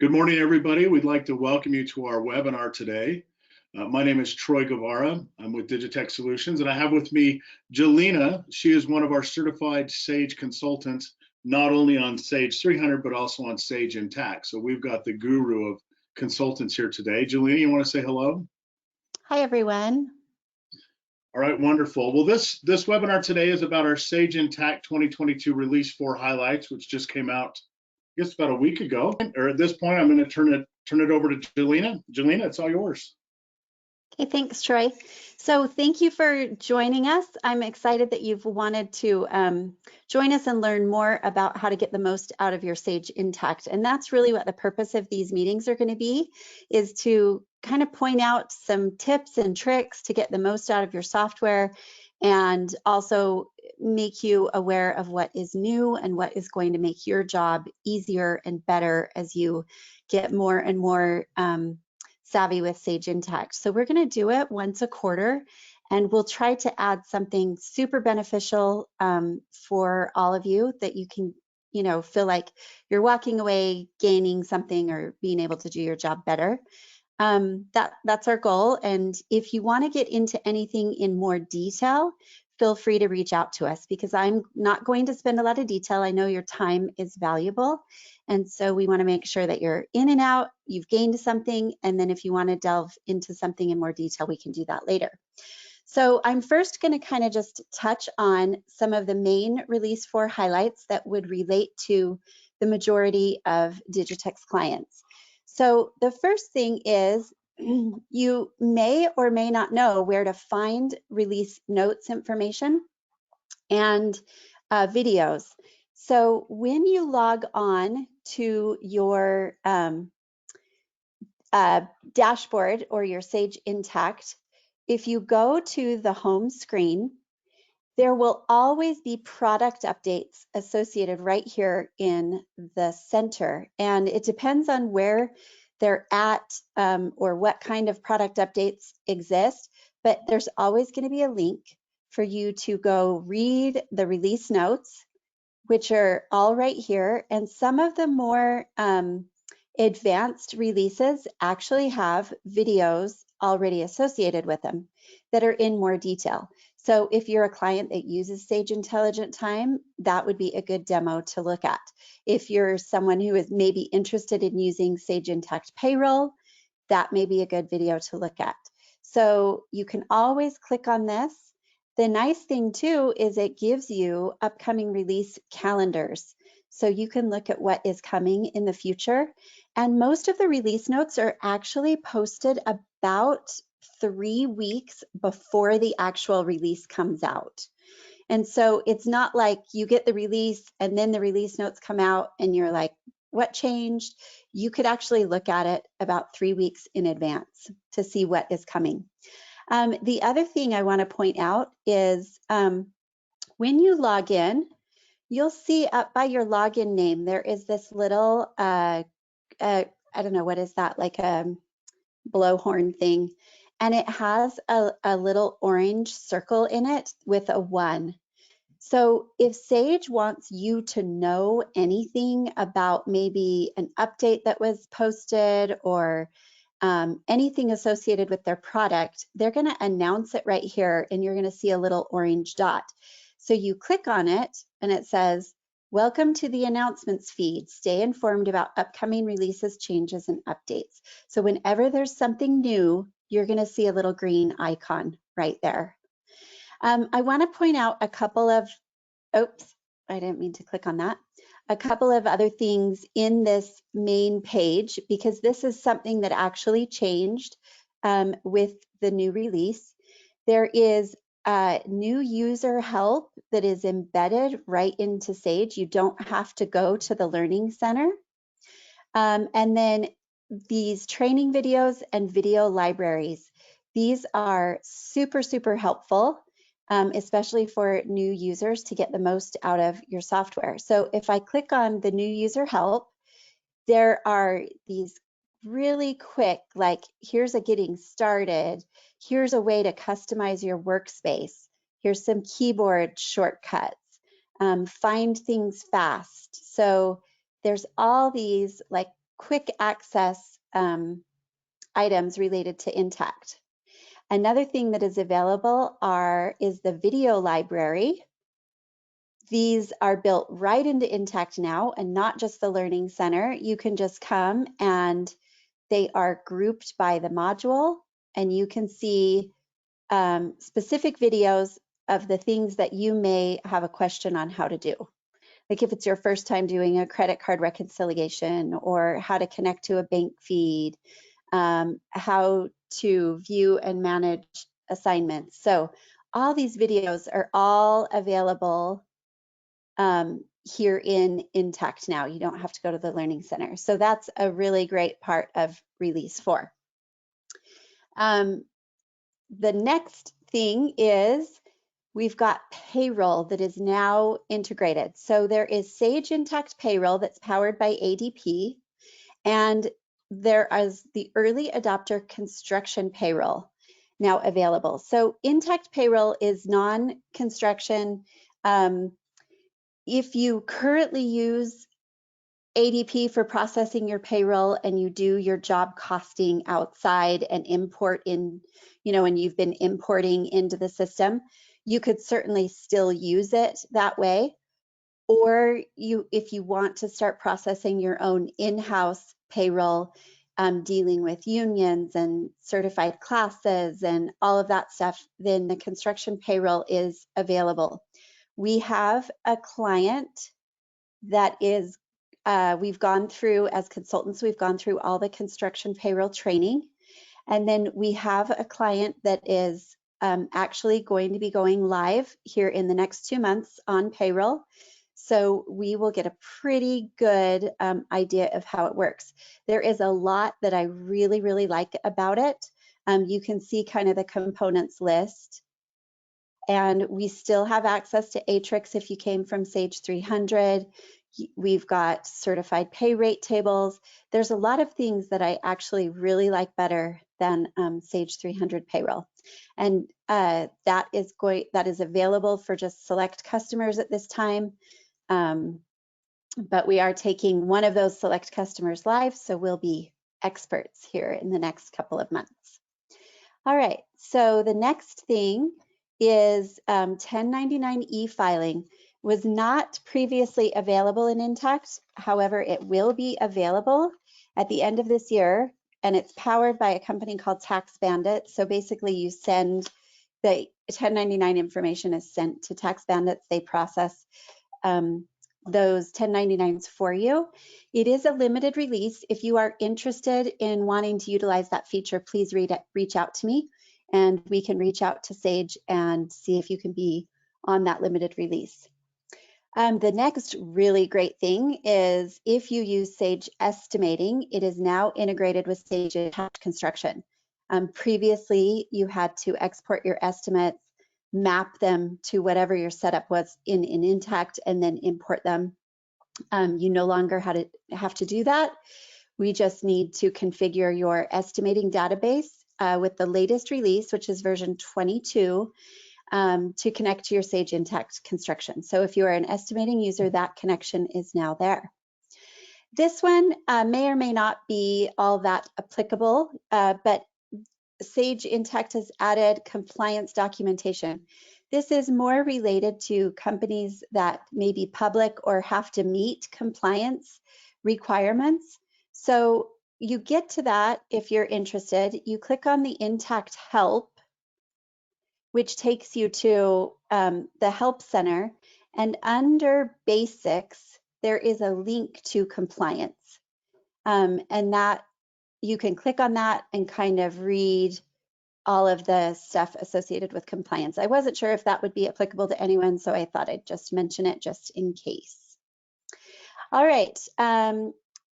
Good morning, everybody. We'd like to welcome you to our webinar today. My name is Troy Guevara. I'm with Digitech Solutions, and I have with me Jelena. She is one of our certified Sage consultants, not only on Sage 300, but also on Sage Intacct. So we've got the guru of consultants here today. Jelena, you want to say hello? Hi, everyone. All right, wonderful. Well, this webinar today is about our Sage Intacct 2022 Release 4 highlights, which just came out, I guess, about a week ago. Or at this point, I'm going to turn it over to Jelena. Jelena, it's all yours. Okay, thanks, Troy. So thank you for joining us. I'm excited that you've wanted to join us and learn more about how to get the most out of your Sage Intacct. And that's really what the purpose of these meetings are going to be, is to kind of point out some tips and tricks to get the most out of your software, and also make you aware of what is new and what is going to make your job easier and better as you get more and more savvy with Sage Intacct. So we're going to do it once a quarter, and we'll try to add something super beneficial for all of you that you can, feel like you're walking away gaining something or being able to do your job better. That's our goal. And if you want to get into anything in more detail, feel free to reach out to us, because I'm not going to spend a lot of detail. I know your time is valuable. And so we want to make sure that you're in and out, you've gained something, and then if you want to delve into something in more detail, we can do that later. So I'm first going to kind of just touch on some of the main Release 4 highlights that would relate to the majority of Digitech's clients. So the first thing is, you may or may not know where to find release notes information and videos. So when you log on to your dashboard or your Sage Intacct, if you go to the home screen, there will always be product updates associated right here in the center. And it depends on where they're at or what kind of product updates exist, but there's always going to be a link for you to go read the release notes, which are all right here. And some of the more advanced releases actually have videos already associated with them that are in more detail. So if you're a client that uses Sage Intelligent Time, that would be a good demo to look at. If you're someone who is maybe interested in using Sage Intacct Payroll, that may be a good video to look at. So you can always click on this. The nice thing too is it gives you upcoming release calendars. So you can look at what is coming in the future. And most of the release notes are actually posted about 3 weeks before the actual release comes out. And so it's not like you get the release and then the release notes come out and you're like, what changed? You could actually look at it about 3 weeks in advance to see what is coming. The other thing I want to point out is when you log in, you'll see up by your login name, there is this little, I don't know, what is that, like a blowhorn thing. And it has a little orange circle in it with a 1. So if Sage wants you to know anything about maybe an update that was posted or anything associated with their product, they're going to announce it right here, and you're going to see a little orange dot. So you click on it and it says, welcome to the announcements feed. Stay informed about upcoming releases, changes, and updates. So whenever there's something new, you're going to see a little green icon right there. I want to point out a couple of, oops, I didn't mean to click on that. A couple of other things in this main page, because this is something that actually changed with the new release. There is new user help that is embedded right into Sage. You don't have to go to the Learning Center. And then these training videos and video libraries. These are super, super helpful, especially for new users to get the most out of your software. So if I click on the new user help, there are these really quick, like here's a getting started, here's a way to customize your workspace, here's some keyboard shortcuts, find things fast. So there's all these like quick access items related to Intacct. Another thing that is available is the video library. These are built right into Intacct now, and not just the Learning Center. You can just come and they are grouped by the module, and you can see specific videos of the things that you may have a question on how to do. Like if it's your first time doing a credit card reconciliation, or how to connect to a bank feed, how to view and manage assignments. So all these videos are all available here in Intacct now. You don't have to go to the Learning Center. So that's a really great part of Release 4. The next thing is we've got Payroll that is now integrated. So there is Sage Intacct Payroll that's powered by ADP, and there is the early adopter construction payroll now available. So Intacct Payroll is non-construction. If you currently use ADP for processing your payroll and you do your job costing outside and import in, and you've been importing into the system, you could certainly still use it that way. Or if you want to start processing your own in-house payroll, dealing with unions and certified classes and all of that stuff, then the construction payroll is available. We have a client that is, we've gone through, as consultants, we've gone through all the construction payroll training. And then we have a client that is actually going to be going live here in the next 2 months on payroll. So we will get a pretty good idea of how it works. There is a lot that I really, really like about it. You can see kind of the components list. And we still have access to Atrix if you came from Sage 300. We've got certified pay rate tables. There's a lot of things that I actually really like better than Sage 300 payroll. And that is available for just select customers at this time. But we are taking one of those select customers live, so we'll be experts here in the next couple of months. All right, so the next thing is 1099 e-filing. Was not previously available in Intacct. However, it will be available at the end of this year, and it's powered by a company called TaxBandits. So basically you send the 1099 information is sent to TaxBandits. They process those 1099s for you. It is a limited release. If you are interested in wanting to utilize that feature, please reach out to me, and we can reach out to Sage and see if you can be on that limited release. The next really great thing is if you use Sage Estimating, it is now integrated with Sage Intacct Construction. Previously, you had to export your estimates, map them to whatever your setup was in Intacct, and then import them. You no longer have to do that. We just need to configure your estimating database with the latest release, which is version 22. To connect to your Sage Intacct Construction. So if you are an estimating user, that connection is now there. This one may or may not be all that applicable, but Sage Intacct has added compliance documentation. This is more related to companies that may be public or have to meet compliance requirements. So you get to that if you're interested. You click on the Intacct Help, which takes you to the Help Center, and under Basics, there is a link to compliance. And that you can click on that and kind of read all of the stuff associated with compliance. I wasn't sure if that would be applicable to anyone, so I thought I'd just mention it just in case. All right,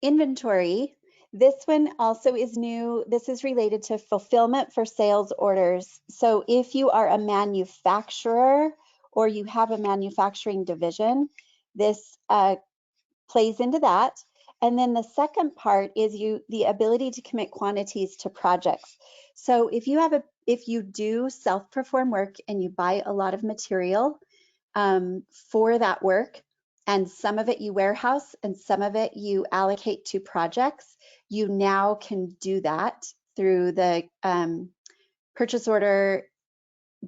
inventory. This one also is new. This is related to fulfillment for sales orders. So if you are a manufacturer or you have a manufacturing division, this plays into that. And then the second part is the ability to commit quantities to projects. So if you do self-perform work and you buy a lot of material for that work, and some of it you warehouse and some of it you allocate to projects, you now can do that through the purchase order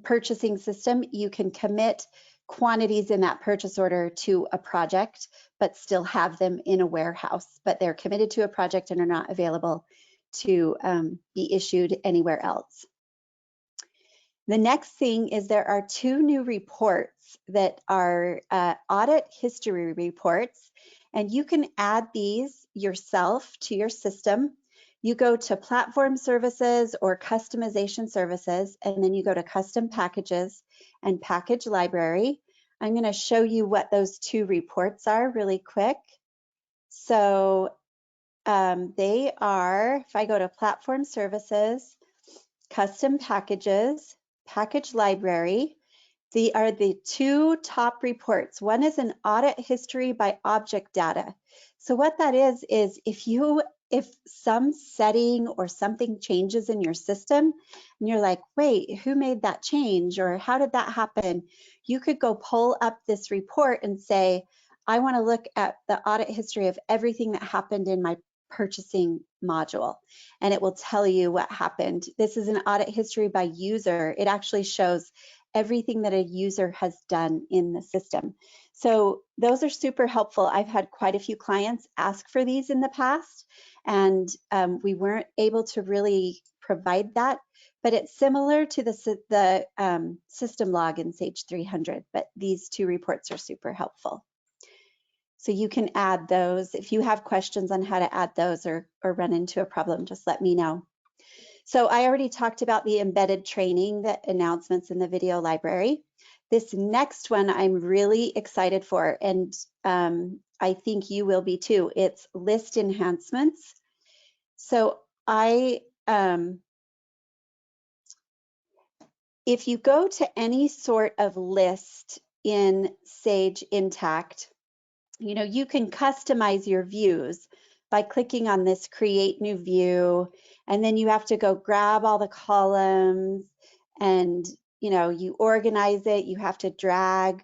purchasing system. You can commit quantities in that purchase order to a project, but still have them in a warehouse, but they're committed to a project and are not available to be issued anywhere else. The next thing is there are 2 new reports that are audit history reports, and you can add these yourself to your system. You go to platform services or customization services, and then you go to custom packages and package library. I'm going to show you what those 2 reports are really quick. So they are, if I go to platform services, custom packages, package library, they are the 2 top reports. One is an audit history by object data. So what that is if some setting or something changes in your system and you're like, wait, who made that change or how did that happen? You could go pull up this report and say, I want to look at the audit history of everything that happened in my purchasing module, and it will tell you what happened. This is an audit history by user. It actually shows everything that a user has done in the system. So those are super helpful. I've had quite a few clients ask for these in the past, and we weren't able to really provide that, but it's similar to the system log in Sage 300, but these 2 reports are super helpful. So you can add those. If you have questions on how to add those or run into a problem, just let me know. So I already talked about the embedded training, the announcements in the video library. This next one I'm really excited for, and I think you will be too. It's list enhancements. So if you go to any sort of list in Sage Intacct, you can customize your views by clicking on this create new view, and then you have to go grab all the columns and you organize it. You have to drag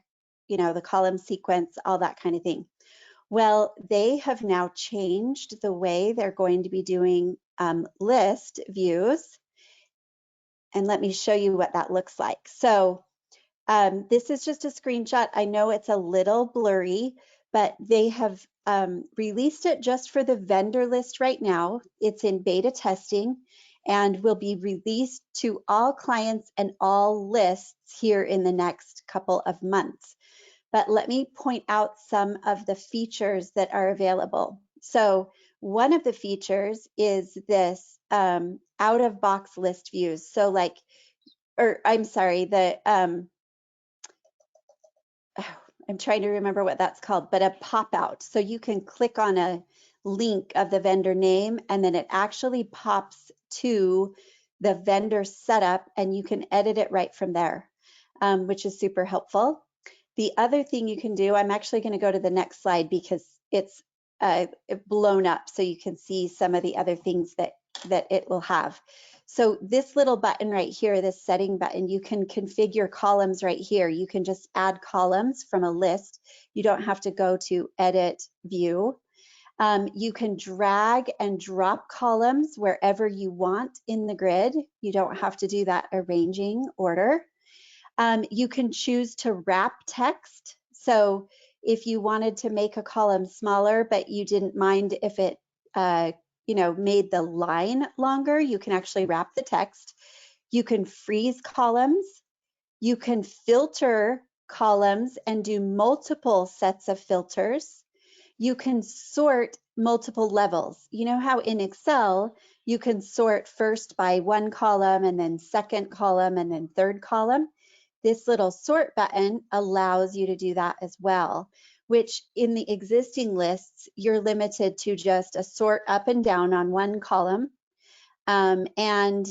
the column sequence, all that kind of thing. Well, they have now changed the way they're going to be doing list views, and let me show you what that looks like. So this is just a screenshot. I know it's a little blurry, but they have released it just for the vendor list right now. It's in beta testing and will be released to all clients and all lists here in the next couple of months. But let me point out some of the features that are available. So one of the features is this out-of-box list views. So I'm sorry, I'm trying to remember what that's called, but a pop-out. So you can click on a link of the vendor name, and then it actually pops to the vendor setup, and you can edit it right from there, which is super helpful. The other thing you can do, I'm actually going to go to the next slide because it's blown up so you can see some of the other things that it will have. So this little button right here, this setting button, you can configure columns right here. You can just add columns from a list. You don't have to go to edit view. You can drag and drop columns wherever you want in the grid. You don't have to do that arranging order. You can choose to wrap text. So if you wanted to make a column smaller, but you didn't mind if it made the line longer, you can actually wrap the text. You can freeze columns. You can filter columns and do multiple sets of filters. You can sort multiple levels. You know how in Excel, you can sort first by 1 column and then 2nd column and then 3rd column? This little sort button allows you to do that as well, which in the existing lists, you're limited to just a sort up and down on 1 column, and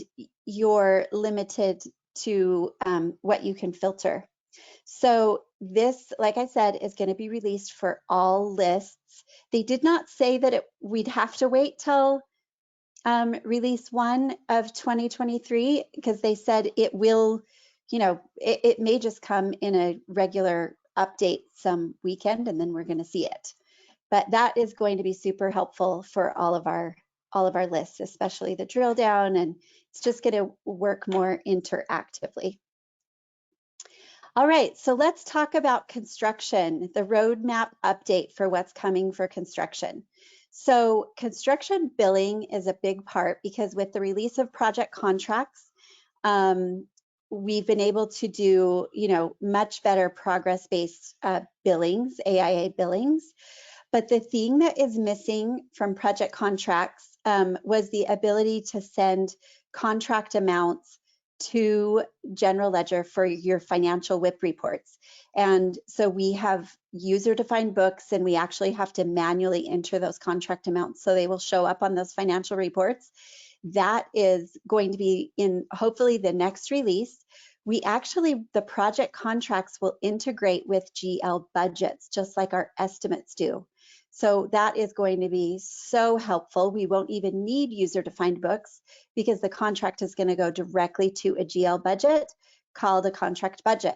you're limited to what you can filter. So this, like I said, is going to be released for all lists. They did not say that we'd have to wait till release 1 of 2023, because they said it will, it may just come in a regular update some weekend and then we're going to see it. But that is going to be super helpful for all of our lists, especially the drill down, and it's just going to work more interactively. All right, so let's talk about construction, the roadmap update for what's coming for construction. So construction billing is a big part because with the release of project contracts, we've been able to do, much better progress-based billings, AIA billings. But the thing that is missing from project contracts was the ability to send contract amounts to General Ledger for your financial WIP reports. And so we have user-defined books, and we actually have to manually enter those contract amounts so they will show up on those financial reports. That is going to be in hopefully the next release. The project contracts will integrate with GL budgets, just like our estimates do. So that is going to be so helpful. We won't even need user-defined books because the contract is going to go directly to a GL budget called a contract budget.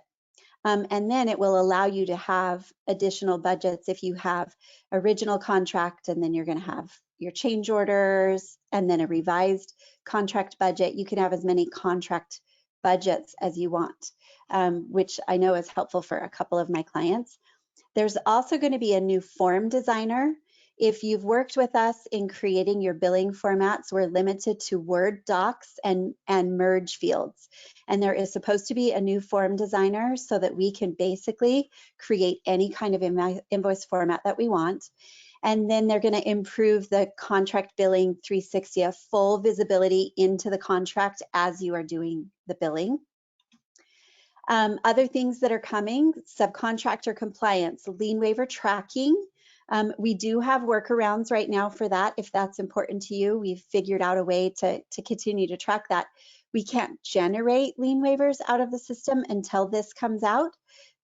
And then it will allow you to have additional budgets if you have original contract, and then you're going to have your change orders and then a revised contract budget. You can have as many contract budgets as you want, which I know is helpful for a couple of my clients. There's also going to be a new form designer. If you've worked with us in creating your billing formats, we're limited to Word docs and merge fields. And there is supposed to be a new form designer so that we can basically create any kind of invoice format that we want. And then they're going to improve the contract billing 360, a full visibility into the contract as you are doing the billing. Other things that are coming: subcontractor compliance, lien waiver tracking. We do have workarounds right now for that. If that's important to you, we've figured out a way to continue to track that. We can't generate lien waivers out of the system until this comes out,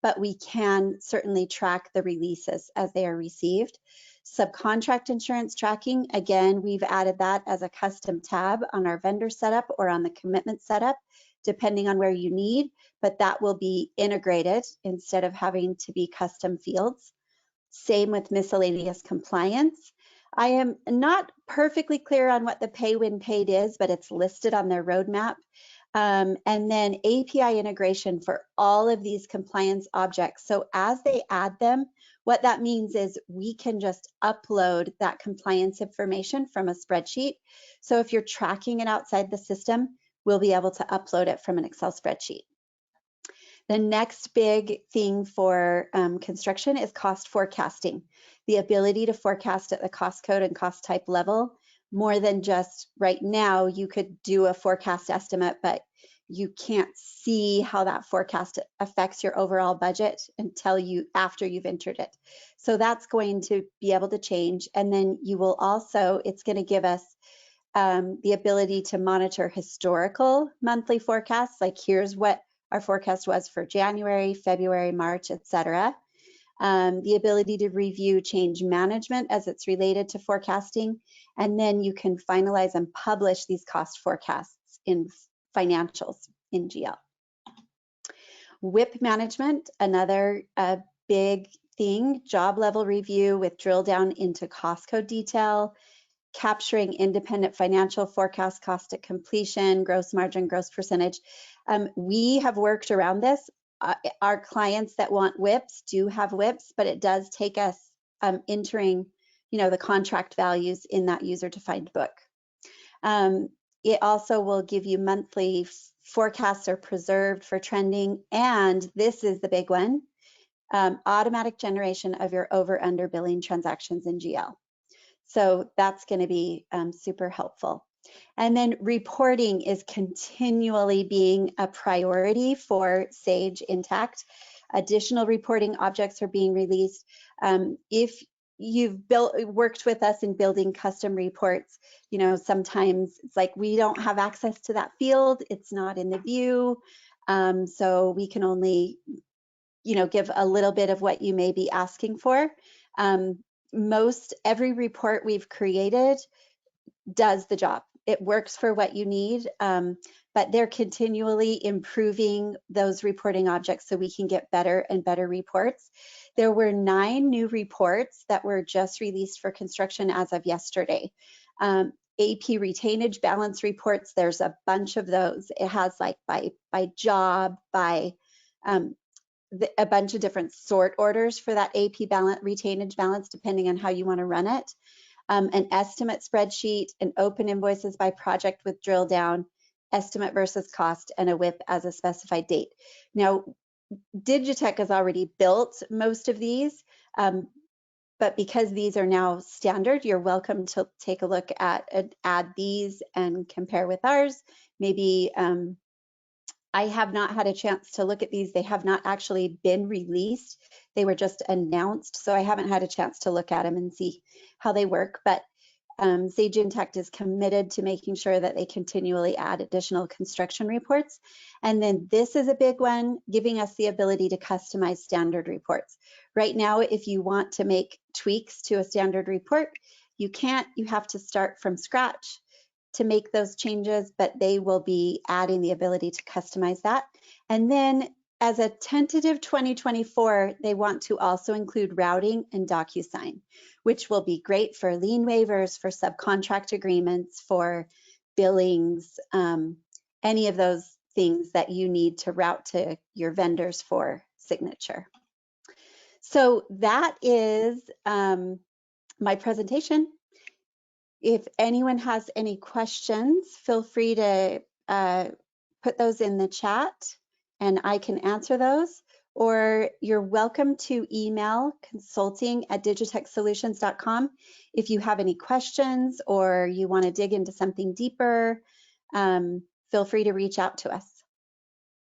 but we can certainly track the releases as they are received. Subcontract insurance tracking, again, we've added that as a custom tab on our vendor setup or on the commitment setup, depending on where you need, but that will be integrated instead of having to be custom fields. Same with miscellaneous compliance. I am not perfectly clear on what the pay when paid is, but it's listed on their roadmap. And then API integration for all of these compliance objects. So as they add them, what that means is we can just upload that compliance information from a spreadsheet. So if you're tracking it outside the system, we'll be able to upload it from an Excel spreadsheet. The next big thing for construction is cost forecasting, the ability to forecast at the cost code and cost type level. More than just right now, you could do a forecast estimate, but you can't see how that forecast affects your overall budget until after you've entered it. So that's going to be able to change. And then you will also, it's going to give us the ability to monitor historical monthly forecasts, like here's what our forecast was for January, February, March, etc. The ability to review change management as it's related to forecasting, and then you can finalize and publish these cost forecasts in financials in GL. WIP management, another big thing, job level review with drill down into cost code detail, capturing independent financial forecast, cost at completion, gross margin, gross percentage. We have worked around this. Our clients that want WIPs do have WIPs, but it does take us entering, the contract values in that user-defined book. It also will give you monthly forecasts are preserved for trending, and this is the big one, automatic generation of your over/under billing transactions in GL. So that's going to be super helpful. And then reporting is continually being a priority for Sage Intacct. Additional reporting objects are being released. If you've worked with us in building custom reports, sometimes it's like we don't have access to that field. It's not in the view. So we can only, give a little bit of what you may be asking for. Every report we've created does the job. it works for what you need, but they're continually improving those reporting objects so we can get better and better reports. There were 9 new reports that were just released for construction as of yesterday. AP retainage balance reports, there's a bunch of those. It has like by job, by a bunch of different sort orders for that AP balance, retainage balance, depending on how you want to run it. An estimate spreadsheet, an open invoices by project with drill down, estimate versus cost, and a WIP as a specified date. Now, Digitech has already built most of these, but because these are now standard, you're welcome to take a look at add these and compare with ours. Maybe I have not had a chance to look at these. They have not actually been released. They were just announced, so I haven't had a chance to look at them and see how they work. But Sage Intacct is committed to making sure that they continually add additional construction reports. And then this is a big one, giving us the ability to customize standard reports. Right now, if you want to make tweaks to a standard report, you can't. You have to start from scratch to make those changes, but they will be adding the ability to customize that. And then as a tentative 2024, they want to also include routing and Docusign, which will be great for lien waivers, for subcontract agreements, for billings, any of those things that you need to route to your vendors for signature. So that is my presentation. If anyone has any questions, feel free to put those in the chat and I can answer those, or you're welcome to email consulting@digitechsolutions.com if you have any questions or you want to dig into something deeper. Feel free to reach out to us.